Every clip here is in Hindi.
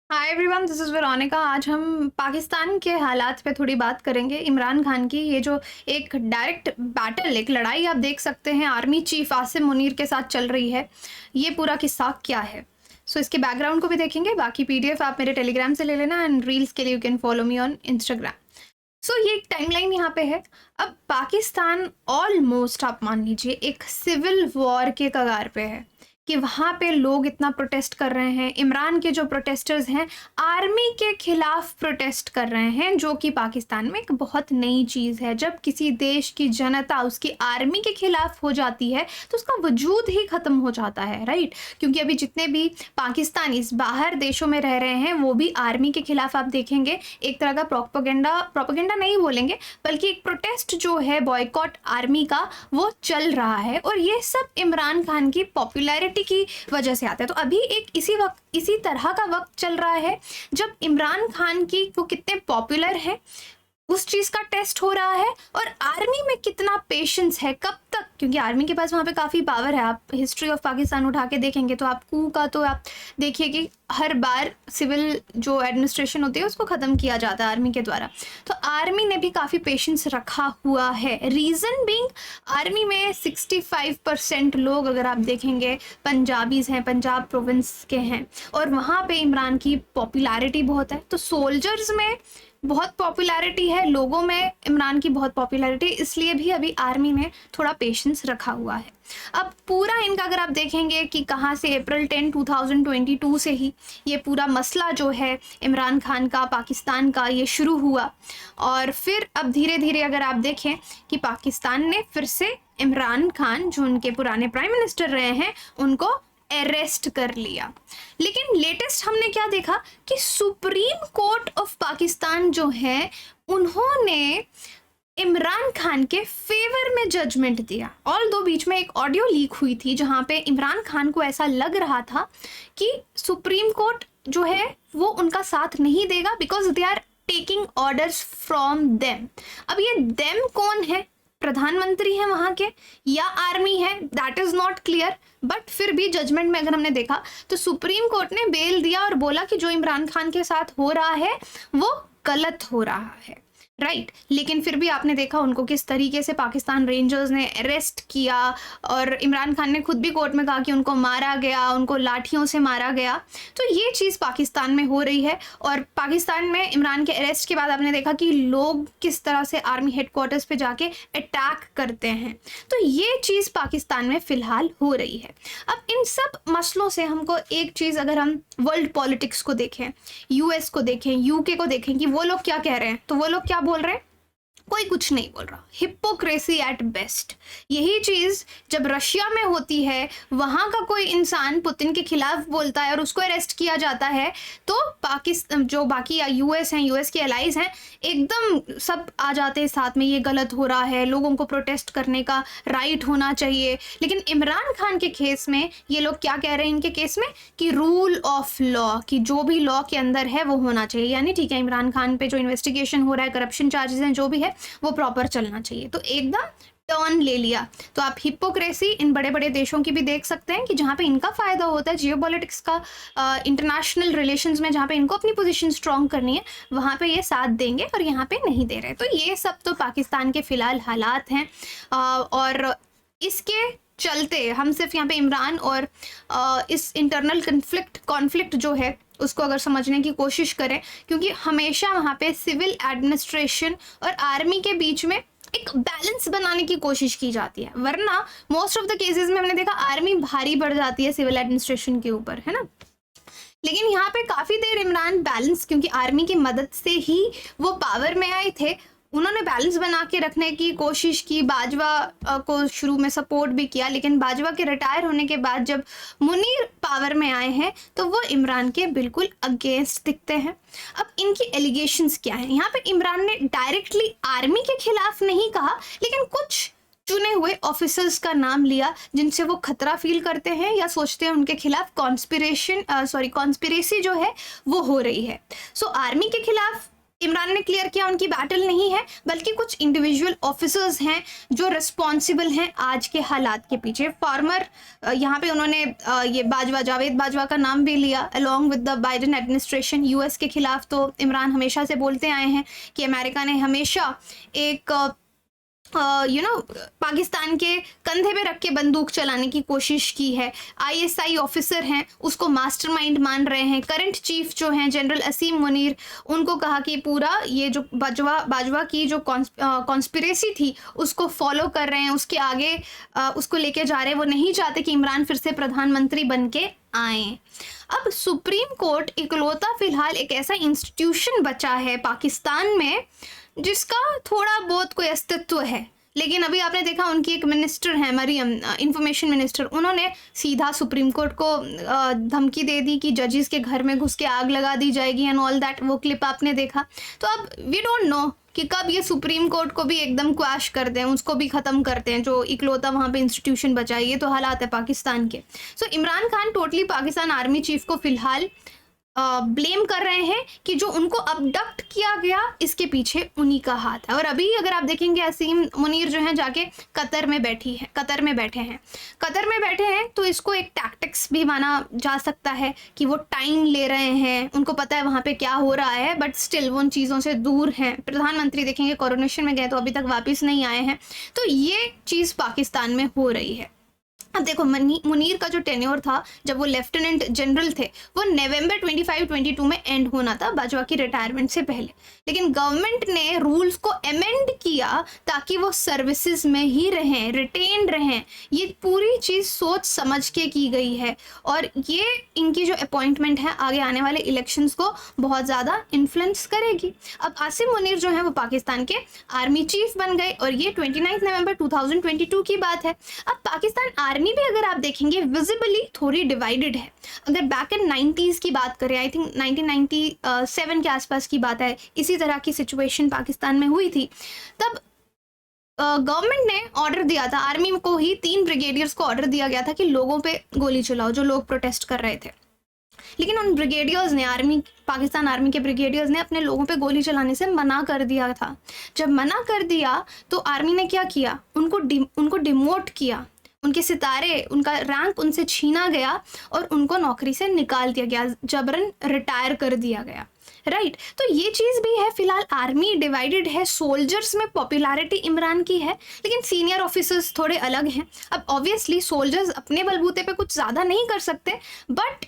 Hi everyone, this is Veronica. आज हम पाकिस्तान के हालात पे थोड़ी बात करेंगे। इमरान खान की ये जो एक डायरेक्ट बैटल, एक लड़ाई आप देख सकते हैं आर्मी चीफ आसिम मुनीर के साथ चल रही है। ये पूरा किस्सा क्या है? इसके बैकग्राउंड को भी देखेंगे। बाकी पीडीएफ आप मेरे टेलीग्राम से ले लेना एंड रील्स के लिए you can follow me on Instagram. ये एक टाइमलाइन यहाँ पे है। अब पाकिस्तान ऑलमोस्ट आप मान लीजिए एक सिविल वॉर के कगार पे है कि वहाँ पे लोग इतना प्रोटेस्ट कर रहे हैं। इमरान के जो प्रोटेस्टर्स हैं आर्मी के खिलाफ प्रोटेस्ट कर रहे हैं, जो कि पाकिस्तान में एक बहुत नई चीज़ है। जब किसी देश की जनता उसकी आर्मी के खिलाफ हो जाती है तो उसका वजूद ही ख़त्म हो जाता है, राइट? क्योंकि अभी जितने भी पाकिस्तानी बाहर देशों में रह रहे हैं वो भी आर्मी के खिलाफ आप देखेंगे एक तरह का प्रोपेगेंडा नहीं बोलेंगे, बल्कि एक प्रोटेस्ट जो है बॉयकॉट आर्मी का वो चल रहा है। और ये सब इमरान खान की पॉपुलैरिटी की वजह से आता है। तो अभी एक इसी तरह का वक्त चल रहा है जब इमरान खान की वो कितने पॉपुलर है उस चीज का टेस्ट हो रहा है, और आर्मी में कितना पेशेंस है, कब तक, क्योंकि आर्मी के पास वहाँ पे काफ़ी पावर है। आप हिस्ट्री ऑफ पाकिस्तान उठा के देखेंगे तो आप कू का तो आप देखिए कि हर बार सिविल जो एडमिनिस्ट्रेशन होती है उसको ख़त्म किया जाता है आर्मी के द्वारा। तो आर्मी ने भी काफ़ी पेशेंस रखा हुआ है। रीज़न बीइंग आर्मी में 65% लोग अगर आप देखेंगे पंजाबीज़ हैं, पंजाब प्रोविंस के हैं, और वहाँ पे इमरान की पॉपुलैरिटी बहुत है। तो सोल्जर्स में बहुत पॉपुलैरिटी है, लोगों में इमरान की बहुत पॉपुलैरिटी, इसलिए भी अभी आर्मी ने थोड़ा पेशेंस रखा हुआ है। अब पूरा इनका अगर आप देखेंगे कि कहाँ से अप्रैल 10, 2022 से ही ये पूरा मसला जो है इमरान खान का, पाकिस्तान का, ये शुरू हुआ। और फिर अब धीरे धीरे अगर आप देखें कि पाकिस्तान ने फिर से इमरान खान जो उनके पुराने प्राइम मिनिस्टर रहे हैं उनको अरेस्ट कर लिया। लेकिन लेटेस्ट हमने क्या देखा कि सुप्रीम कोर्ट ऑफ पाकिस्तान जो है उन्होंने इमरान खान के फेवर में जजमेंट दिया। ऑल दो बीच में एक ऑडियो लीक हुई थी जहां पे इमरान खान को ऐसा लग रहा था कि सुप्रीम कोर्ट जो है वो उनका साथ नहीं देगा because they are taking orders from them. अब ये देम कौन है? प्रधानमंत्री है वहां के या आर्मी है? That is not clear. But फिर भी जजमेंट में अगर हमने देखा तो सुप्रीम कोर्ट ने बेल दिया और बोला कि जो इमरान खान के साथ हो रहा है वो गलत हो रहा है, राइट। लेकिन फिर भी आपने देखा उनको किस तरीके से पाकिस्तान रेंजर्स ने अरेस्ट किया, और इमरान खान ने खुद भी कोर्ट में कहा कि उनको मारा गया, उनको लाठियों से मारा गया। तो ये चीज़ पाकिस्तान में हो रही है। और पाकिस्तान में इमरान के अरेस्ट के बाद आपने देखा कि लोग किस तरह से आर्मी हेडक्वार्टर्स पे जाके अटैक करते हैं। तो ये चीज़ पाकिस्तान में फ़िलहाल हो रही है। अब इन सब मसलों से हमको एक चीज़, अगर हम वर्ल्ड पॉलिटिक्स को देखें, यूएस को देखें, यूके को देखें कि वो लोग क्या कह रहे हैं, तो वो लोग क्या बोल रहे हैं? कोई कुछ नहीं बोल रहा। Hypocrisy at best. यही चीज़ जब रशिया में होती है, वहाँ का कोई इंसान पुतिन के खिलाफ बोलता है और उसको अरेस्ट किया जाता है, तो पाकिस्तान जो बाकी यूएस हैं, यूएस के एलाइज हैं, एकदम सब आ जाते हैं साथ में, ये गलत हो रहा है, लोगों को प्रोटेस्ट करने का राइट होना चाहिए। लेकिन इमरान खान के केस में ये लोग क्या कह रहे हैं इनके केस में कि रूल ऑफ लॉ, कि जो भी लॉ के अंदर है वो होना चाहिए। यानी ठीक है, इमरान खान पे जो इन्वेस्टिगेशन हो रहा है, करप्शन चार्जेस हैं, जो भी है वो प्रॉपर चलना चाहिए। तो एकदम टर्न ले लिया। तो आप हिपोक्रेसी इन बड़े बड़े देशों की भी देख सकते हैं कि जहाँ पे इनका फ़ायदा होता है जियोपॉलिटिक्स का, इंटरनेशनल रिलेशंस में, जहाँ पे इनको अपनी पोजीशन स्ट्रॉन्ग करनी है, वहाँ पे ये साथ देंगे और यहाँ पे नहीं दे रहे। तो ये सब तो पाकिस्तान के फ़िलहाल हालात हैं। और इसके चलते हम सिर्फ यहाँ पे इमरान और इस इंटरनल कॉन्फ्लिक्ट जो है उसको अगर समझने की कोशिश करें, क्योंकि हमेशा वहाँ पे सिविल एडमिनिस्ट्रेशन और आर्मी के बीच में एक बैलेंस बनाने की कोशिश की जाती है। वरना मोस्ट ऑफ द केसेस में हमने देखा आर्मी भारी पड़ जाती है सिविल एडमिनिस्ट्रेशन के ऊपर, है ना। लेकिन यहाँ पे काफ़ी देर इमरान बैलेंस, क्योंकि आर्मी की मदद से ही वो पावर में आए थे, उन्होंने बैलेंस बना के रखने की कोशिश की। बाजवा को शुरू में सपोर्ट भी किया, लेकिन बाजवा के रिटायर होने के बाद जब मुनीर पावर में आए हैं तो वो इमरान के बिल्कुल अगेंस्ट दिखते हैं। अब इनकी एलिगेशंस क्या हैं? यहाँ पे इमरान ने डायरेक्टली आर्मी के खिलाफ नहीं कहा, लेकिन कुछ चुने हुए ऑफिसर्स का नाम लिया जिनसे वो खतरा फील करते हैं या सोचते हैं उनके खिलाफ कॉन्स्पिरेसी जो है वो हो रही है। आर्मी के खिलाफ इमरान ने क्लियर किया उनकी बैटल नहीं है, बल्कि कुछ इंडिविजुअल ऑफिसर्स हैं जो रिस्पॉन्सिबल हैं आज के हालात के पीछे। फार्मर यहाँ पे उन्होंने ये बाजवा, जावेद बाजवा का नाम भी लिया along with the Biden administration. US के खिलाफ तो इमरान हमेशा से बोलते आए हैं कि अमेरिका ने हमेशा एक पाकिस्तान के कंधे पे रख के बंदूक चलाने की कोशिश की है। आईएसआई ऑफिसर हैं उसको मास्टरमाइंड मान रहे हैं। करंट चीफ जो हैं जनरल असीम मुनीर, उनको कहा कि पूरा ये जो बाजवा की जो कॉन्स्पिरेसी थी उसको फॉलो कर रहे हैं, उसके आगे उसको लेके जा रहे हैं। वो नहीं चाहते कि इमरान फिर से प्रधानमंत्री बन के आए। अब सुप्रीम कोर्ट इकलौता फिलहाल एक ऐसा इंस्टीट्यूशन बचा है पाकिस्तान में जिसका थोड़ा बहुत कोई अस्तित्व है, लेकिन अभी आपने देखा उनकी एक मिनिस्टर है मरियम, इंफॉर्मेशन मिनिस्टर, उन्होंने सीधा सुप्रीम कोर्ट को धमकी दे दी कि जजेस के घर में घुस के आग लगा दी जाएगी एंड ऑल दैट। वो क्लिप आपने देखा। तो अब वी डोंट नो कि कब ये सुप्रीम कोर्ट को भी एकदम क्वैश कर दें, उसको भी ख़त्म करते हैं जो इकलौता वहाँ पे इंस्टीट्यूशन बचा है। ये तो हालात है पाकिस्तान के। So Imran Khan totally Pakistan army chief को फिलहाल ब्लेम कर रहे हैं कि जो उनको अबडक्ट किया गया इसके पीछे उन्हीं का हाथ है। और अभी अगर आप देखेंगे असीम मुनीर जो हैं जाके कतर में बैठे हैं, तो इसको एक टैक्टिक्स भी माना जा सकता है कि वो टाइम ले रहे हैं, उनको पता है वहाँ पे क्या हो रहा है, बट स्टिल वो उन चीज़ों से दूर हैं। प्रधानमंत्री देखेंगे कोरोनेशन में गए तो अभी तक वापस नहीं आए हैं। तो ये चीज़ पाकिस्तान में हो रही है। अब देखो मुनीर का जो टेन्योर था जब वो लेफ्टिनेंट जनरल थे वो नवंबर 25-22 में एंड होना था बाजवा की रिटायरमेंट से पहले, लेकिन गवर्नमेंट ने रूल्स को अमेंड किया ताकि वो सर्विसेज में ही रहें, रिटेन रहें। ये पूरी चीज़ सोच समझ के की गई है और ये इनकी जो अपॉइंटमेंट है आगे आने वाले इलेक्शंस को बहुत ज़्यादा इन्फ्लुएंस करेगी। अब आसिम मुनीर जो है वो पाकिस्तान के आर्मी चीफ बन गए और ये 29 नवंबर 2022 की बात है। अब पाकिस्तान आर्मी भी अगर आप देखेंगे विजिबली थोड़ी डिवाइडेड है। अगर बैक इन 90s की बात करें, आई थिंक 1997 के आसपास की बात है, इसी तरह की सिचुएशन पाकिस्तान में हुई थी। तब गवर्नमेंट ने ऑर्डर दिया था, आर्मी को ही 3 ब्रिगेडियर्स को ऑर्डर दिया गया था कि लोगों पे गोली चलाओ जो लोग प्रोटेस्ट कर रहे थे। लेकिन उन ब्रिगेडियर्स ने, पाकिस्तान आर्मी के ब्रिगेडियर्स ने अपने लोगों पे गोली चलाने से मना कर दिया था। जब मना कर दिया तो आर्मी ने क्या किया, उनको डिमोट किया, उनके सितारे, उनका रैंक उनसे छीना गया और उनको नौकरी से निकाल दिया गया, जबरन रिटायर कर दिया गया। राइट, तो ये चीज़ भी है। फिलहाल आर्मी डिवाइडेड है, सोल्जर्स में पॉपुलैरिटी इमरान की है, लेकिन सीनियर ऑफिसर्स थोड़े अलग हैं। अब ऑब्वियसली सोल्जर्स अपने बलबूते पे कुछ ज़्यादा नहीं कर सकते, बट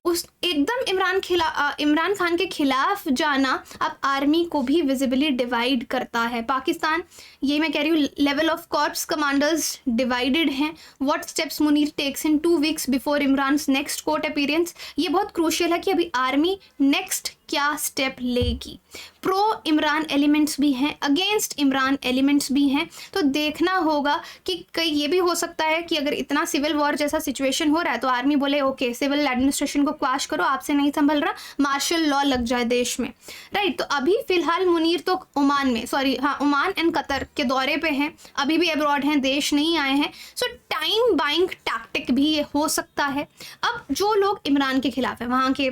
उस एकदम इमरान खान के खिलाफ जाना अब आर्मी को भी विजिबली डिवाइड करता है। पाकिस्तान, ये मैं कह रही हूँ, level of corps commanders divided हैं। What steps Munir takes in 2 weeks before Imran's next court appearance, ये बहुत क्रूशियल है कि अभी आर्मी नेक्स्ट क्या स्टेप लेगी। प्रो इमरान एलिमेंट्स भी हैं, अगेंस्ट इमरान एलिमेंट्स भी हैं। तो देखना होगा कि कहीं ये भी हो सकता है कि अगर इतना सिविल वॉर जैसा सिचुएशन हो रहा है तो आर्मी बोले ओके सिविल एडमिनिस्ट्रेशन को क्वाश करो, आपसे नहीं संभल रहा, मार्शल लॉ लग जाए देश में। राइट, तो अभी फिलहाल मुनीर तो ओमान एंड कतर के दौरे पे हैं, अभी भी अब्रॉड हैं, देश नहीं आए हैं। सो टाइम बाइंग टैक्टिक भी ये हो सकता है। अब जो लोग इमरान के खिलाफ है, वहाँ के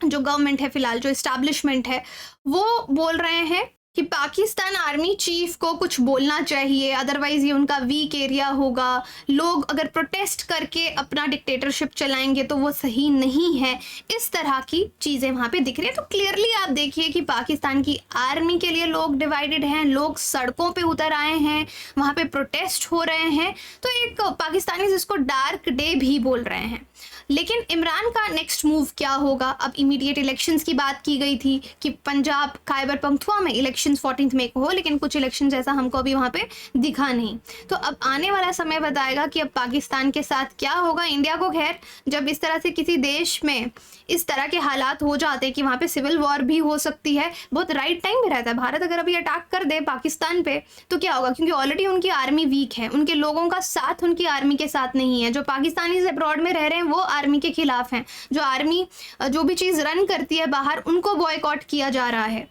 जो गवर्नमेंट है, फिलहाल जो इस्टेब्लिशमेंट है, वो बोल रहे हैं कि पाकिस्तान आर्मी चीफ को कुछ बोलना चाहिए, अदरवाइज ये उनका वीक एरिया होगा। लोग अगर प्रोटेस्ट करके अपना डिक्टेटरशिप चलाएंगे तो वो सही नहीं है। इस तरह की चीज़ें वहाँ पे दिख रही है। तो क्लियरली आप देखिए कि पाकिस्तान की आर्मी के लिए लोग डिवाइडेड हैं, लोग सड़कों पे उतर आए हैं, वहाँ पे प्रोटेस्ट हो रहे हैं। तो एक पाकिस्तानी जिसको डार्क डे भी बोल रहे हैं। लेकिन इमरान का नेक्स्ट मूव क्या होगा? अब इमीडिएट इलेक्शंस की बात की गई थी कि पंजाब खैबर पख्तूनख्वा में इलेक्शंस 14 मई को हो, लेकिन कुछ इलेक्शन जैसा हमको अभी वहाँ पे दिखा नहीं। तो अब आने वाला समय बताएगा कि अब पाकिस्तान के साथ क्या होगा। इंडिया को खैर जब इस तरह से किसी देश में इस तरह के हालात हो जाते हैं कि वहाँ पे सिविल वॉर भी हो सकती है, बहुत राइट टाइम में रहता है। भारत अगर अभी अटैक कर दे पाकिस्तान पे तो क्या होगा, क्योंकि ऑलरेडी उनकी आर्मी वीक है, उनके लोगों का साथ उनकी आर्मी के साथ नहीं है। जो पाकिस्तानी अब्रॉड में रह रहे हैं वो आर्मी के खिलाफ हैं, जो आर्मी जो भी चीज़ रन करती है बाहर उनको बॉयकॉट किया जा रहा है।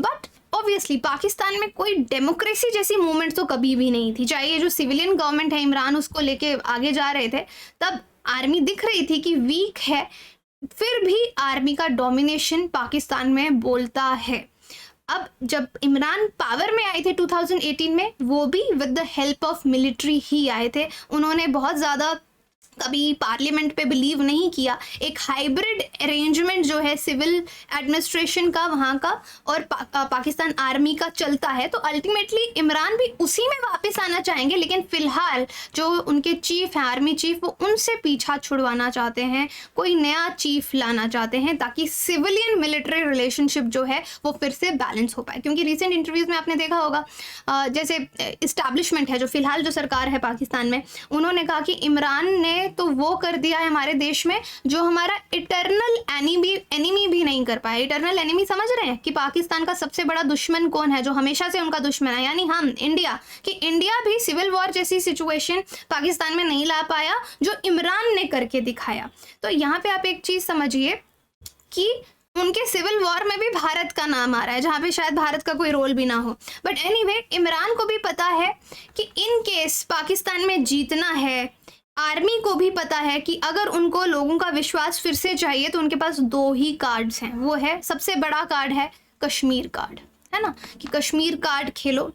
बट ऑब्वियसली पाकिस्तान में कोई डेमोक्रेसी जैसी मूवमेंट तो कभी भी नहीं थी। चाहे ये जो सिविलियन गवर्नमेंट है इमरान उसको लेके आगे जा रहे थे, तब आर्मी दिख रही थी कि वीक है। फिर भी आर्मी का डोमिनेशन पाकिस्तान में बोलता है। अब जब इमरान पावर में आए थे 2018 में, वो भी with the help of military ही आए थे। उन्होंने बहुत ज़्यादा कभी पार्लियामेंट पे बिलीव नहीं किया। एक हाइब्रिड अरेंजमेंट जो है सिविल एडमिनिस्ट्रेशन का वहाँ का और पाकिस्तान आर्मी का चलता है। तो अल्टीमेटली इमरान भी उसी में वापस आना चाहेंगे, लेकिन फ़िलहाल जो उनके चीफ हैं, आर्मी चीफ, वो उनसे पीछा छुड़वाना चाहते हैं, कोई नया चीफ लाना चाहते हैं ताकि सिविलियन मिलिट्री रिलेशनशिप जो है वो फिर से बैलेंस हो पाए। क्योंकि रिसेंट इंटरव्यूज़ में आपने देखा होगा जैसे इस्टेब्लिशमेंट है, जो फ़िलहाल जो सरकार है पाकिस्तान में, उन्होंने कहा कि इमरान ने तो वो कर दिया है हमारे देश में जो हमारा इटर्नल एनिमी भी नहीं कर पाया। इटर्नल एनिमी समझ रहे हैं कि पाकिस्तान का सबसे बड़ा दुश्मन कौन है, जो हमेशा से उनका दुश्मन है, यानी हम, इंडिया। कि इंडिया भी सिविल वॉर जैसी सिचुएशन पाकिस्तान में नहीं ला पाया जो इमरान ने करके दिखाया। तो यहाँ पे आप एक चीज़ समझिए कि उनके सिविल वॉर में भी भारत का नाम आ रहा है, जहाँ पे शायद भारत का कोई रोल भी ना हो। बट एनीवे, इमरान को भी पता है कि इन केस पाकिस्तान में जीतना है, आर्मी को भी पता है कि अगर उनको लोगों का विश्वास फिर से चाहिए तो उनके पास दो ही कार्ड्स हैं। वो है, सबसे बड़ा कार्ड है कश्मीर कार्ड, है ना, कि कश्मीर कार्ड खेलो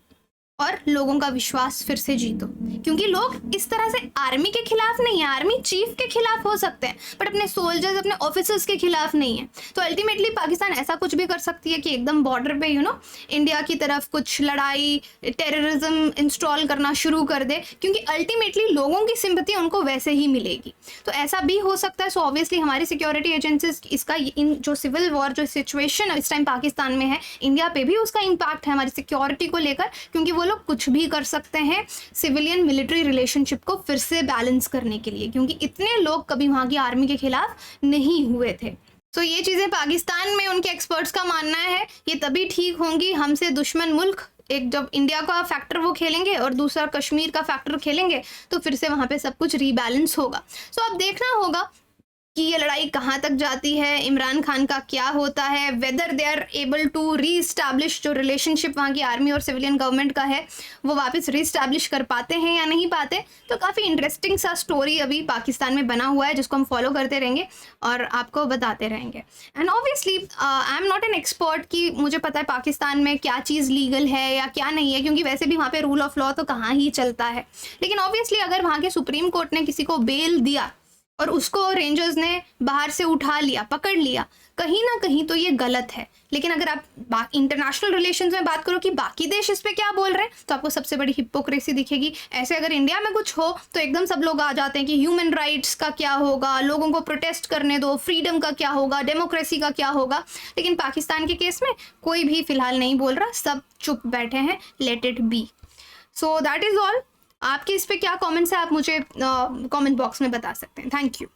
और लोगों का विश्वास फिर से जीतो। क्योंकि लोग इस तरह से आर्मी के खिलाफ नहीं है, आर्मी चीफ के खिलाफ हो सकते हैं बट अपने सोल्जर्स, अपने ऑफिसर्स के खिलाफ नहीं है। तो अल्टीमेटली पाकिस्तान ऐसा कुछ भी कर सकती है कि एकदम बॉर्डर पे इंडिया की तरफ कुछ लड़ाई, टेररिज्म इंस्टॉल करना शुरू कर दे, क्योंकि अल्टीमेटली लोगों की सिंपैथी उनको वैसे ही मिलेगी। तो ऐसा भी हो सकता है। सो ऑब्वियसली हमारी सिक्योरिटी एजेंसीज इसका, इन जो सिविल वॉर जो सिचुएशन इस टाइम पाकिस्तान में है, इंडिया पे भी उसका इम्पैक्ट है हमारी सिक्योरिटी को लेकर, क्योंकि वो लोग कुछ भी कर सकते हैं सिविलियन मिलिट्री रिलेशनशिप को फिर से बैलेंस करने के लिए, क्योंकि इतने लोग कभी वहाँ की आर्मी के खिलाफ नहीं हुए थे। तो ये चीज़ें पाकिस्तान में उनके एक्सपर्ट्स का मानना है ये तभी ठीक होंगी, हमसे दुश्मन मुल्क, एक जब इंडिया का फैक्टर वो खेलेंगे और दूसरा कश्मीर का फैक्टर खेलेंगे तो फिर से वहाँ पे सब कुछ रीबैलेंस होगा। सो अब देखना होगा कि ये लड़ाई कहाँ तक जाती है, इमरान खान का क्या होता है, whether they are able to reestablish जो रिलेशनशिप वहाँ की आर्मी और सिविलियन गवर्नमेंट का है वो वापस रीस्टैब्लिश कर पाते हैं या नहीं पाते। तो काफ़ी इंटरेस्टिंग सा स्टोरी अभी पाकिस्तान में बना हुआ है जिसको हम फॉलो करते रहेंगे और आपको बताते रहेंगे। And obviously I am not an expert कि मुझे पता है पाकिस्तान में क्या चीज़ लीगल है या क्या नहीं है, क्योंकि वैसे भी वहाँ पर रूल ऑफ लॉ तो कहाँ ही चलता है। लेकिन ऑब्वियसली अगर वहाँ के सुप्रीम कोर्ट ने किसी को बेल दिया और उसको रेंजर्स ने बाहर से उठा लिया, पकड़ लिया, कहीं ना कहीं तो ये गलत है। लेकिन अगर आप इंटरनेशनल रिलेशंस में बात करो कि बाकी देश इस पे क्या बोल रहे हैं, तो आपको सबसे बड़ी हिपोक्रेसी दिखेगी। ऐसे अगर इंडिया में कुछ हो तो एकदम सब लोग आ जाते हैं कि ह्यूमन राइट्स का क्या होगा, लोगों को प्रोटेस्ट करने दो, फ्रीडम का क्या होगा, डेमोक्रेसी का क्या होगा। लेकिन पाकिस्तान के केस में कोई भी फिलहाल नहीं बोल रहा, सब चुप बैठे हैं, let it be. So that is all. आपके इस पे क्या कमेंट्स है आप मुझे कमेंट बॉक्स में बता सकते हैं। Thank you.